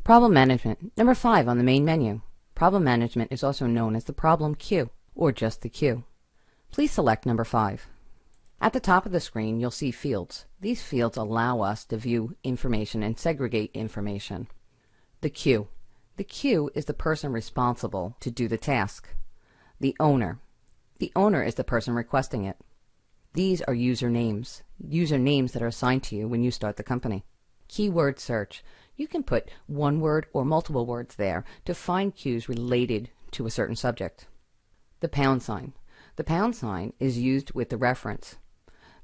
Problem management. Number 5 on the main menu. Problem management is also known as the problem queue, or just the queue. Please select number 5. At the top of the screen, you'll see fields. These fields allow us to view information and segregate information. The queue. The queue is the person responsible to do the task. The owner. The owner is the person requesting it. These are usernames that are assigned to you when you start the company. Keyword search. You can put one word or multiple words there to find cues related to a certain subject. The pound sign. The pound sign is used with the reference.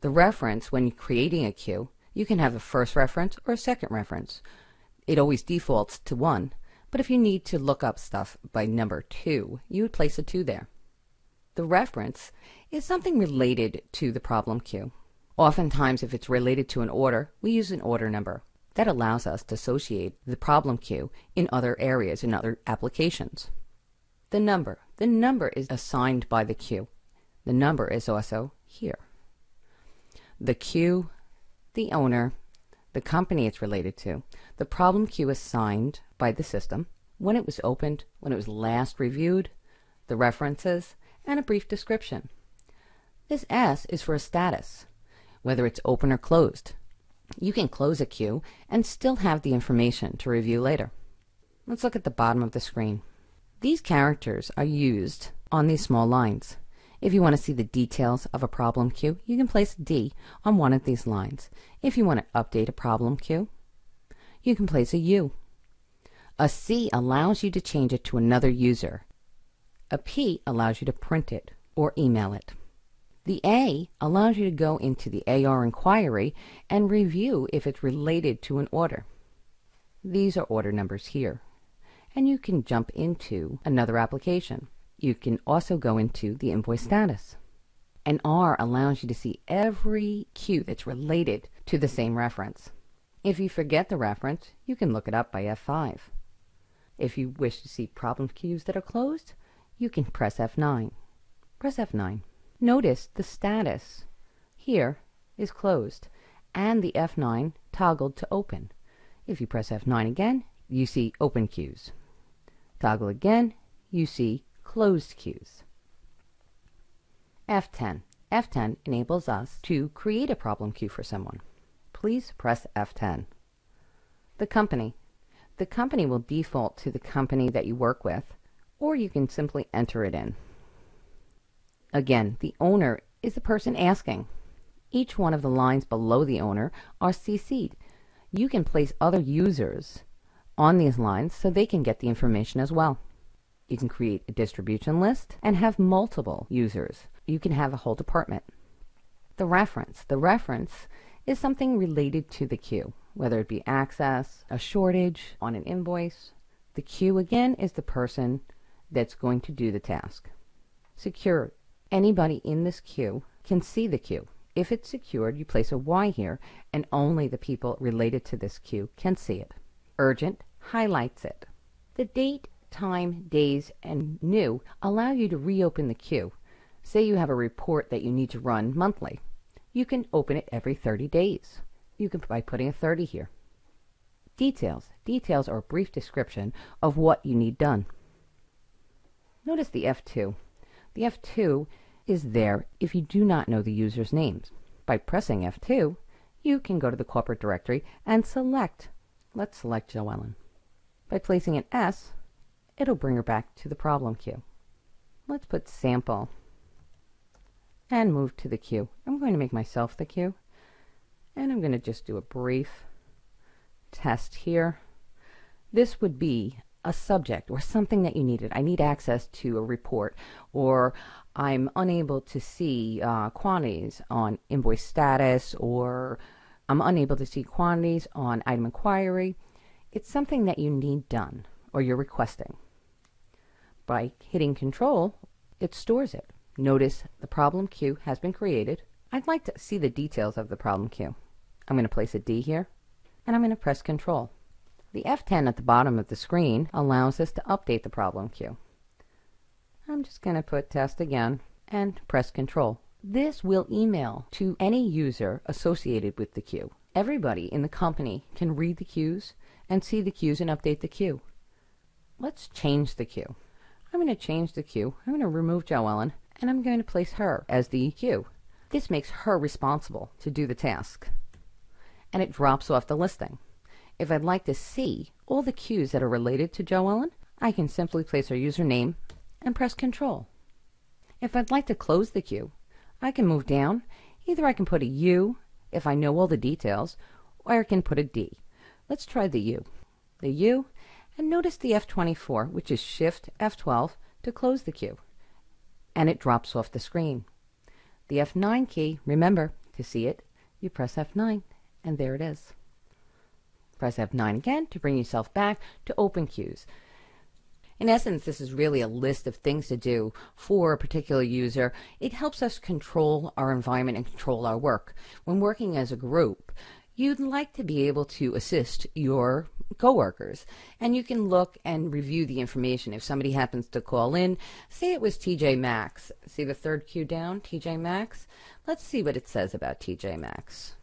The reference, when creating a queue, you can have a first reference or a second reference. It always defaults to 1, but if you need to look up stuff by number 2, you would place a 2 there. The reference is something related to the problem queue. Oftentimes, if it's related to an order, we use an order number. That allows us to associate the problem queue in other areas, in other applications. The number. The number is assigned by the queue. The number is also here. The queue, the owner, the company it's related to. The problem queue assigned by the system, when it was opened, when it was last reviewed, the references, and a brief description. This S is for a status, whether it's open or closed. You can close a queue and still have the information to review later. Let's look at the bottom of the screen. These characters are used on these small lines. If you want to see the details of a problem queue, you can place D on one of these lines. If you want to update a problem queue, you can place a U. A C allows you to change it to another user. A P allows you to print it or email it. The A allows you to go into the AR inquiry and review if it's related to an order. These are order numbers here. And you can jump into another application. You can also go into the invoice status. And R allows you to see every queue that's related to the same reference. If you forget the reference, you can look it up by F5. If you wish to see problem queues that are closed, you can press F9. Press F9. Notice the status here is closed and the F9 toggled to open. If you press F9 again, you see open queues. Toggle again, you see closed queues. F10. F10 enables us to create a problem queue for someone. Please press F10. The company. The company will default to the company that you work with, or you can simply enter it in. Again, the owner is the person asking. Each one of the lines below the owner are CC'd. You can place other users on these lines so they can get the information as well. You can create a distribution list and have multiple users. You can have a whole department. The reference. The reference is something related to the queue, whether it be access, a shortage on an invoice. The queue, again, is the person that's going to do the task. Secure. Anybody in this queue can see the queue. If it's secured, you place a Y here, and only the people related to this queue can see it. Urgent highlights it. The date, time, days, and new allow you to reopen the queue. Say you have a report that you need to run monthly. You can open it every 30 days. You can by putting a 30 here. Details. Details are a brief description of what you need done. Notice the F2. The F2 is there if you do not know the user's names. By pressing F2, you can go to the corporate directory and select. Let's select Joellen. By placing an S, it'll bring her back to the problem queue. Let's put sample and move to the queue. I'm going to make myself the queue, and I'm going to just do a brief test here. This would be a subject or something that you needed. I need access to a report, or I'm unable to see quantities on invoice status, or I'm unable to see quantities on item inquiry. It's something that you need done or you're requesting. By hitting Control, it stores it. Notice the problem queue has been created. I'd like to see the details of the problem queue. I'm going to place a D here, and I'm going to press Control. The F10 at the bottom of the screen allows us to update the problem queue. I'm just going to put test again and press Control. This will email to any user associated with the queue. Everybody in the company can read the queues and see the cues and update the cue. Let's change the cue. I'm going to change the cue. I'm going to remove Joellen, and I'm going to place her as the cue. This makes her responsible to do the task, and it drops off the listing. If I'd like to see all the cues that are related to Joellen, I can simply place her username and press Control. If I'd like to close the cue, I can move down. Either I can put a U if I know all the details, or I can put a D. Let's try the U. The U, and notice the F24, which is Shift F12 to close the cue, and it drops off the screen. The F9 key, remember, to see it, you press F9, and there it is. Press F9 again to bring yourself back to open cues. In essence, this is really a list of things to do for a particular user. It helps us control our environment and control our work. When working as a group, you'd like to be able to assist your coworkers, and you can look and review the information. If somebody happens to call in, say it was TJ Maxx. See the third cue down, TJ Maxx? Let's see what it says about TJ Maxx.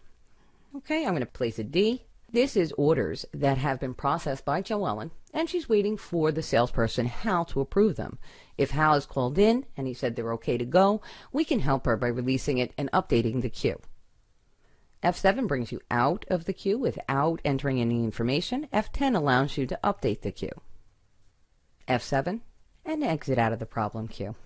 Okay, I'm going to place a D. This is orders that have been processed by Joellen, and she's waiting for the salesperson, Hal, to approve them. If Hal is called in and he said they're okay to go, we can help her by releasing it and updating the queue. F7 brings you out of the queue without entering any information. F10 allows you to update the queue. F7, and exit out of the problem queue.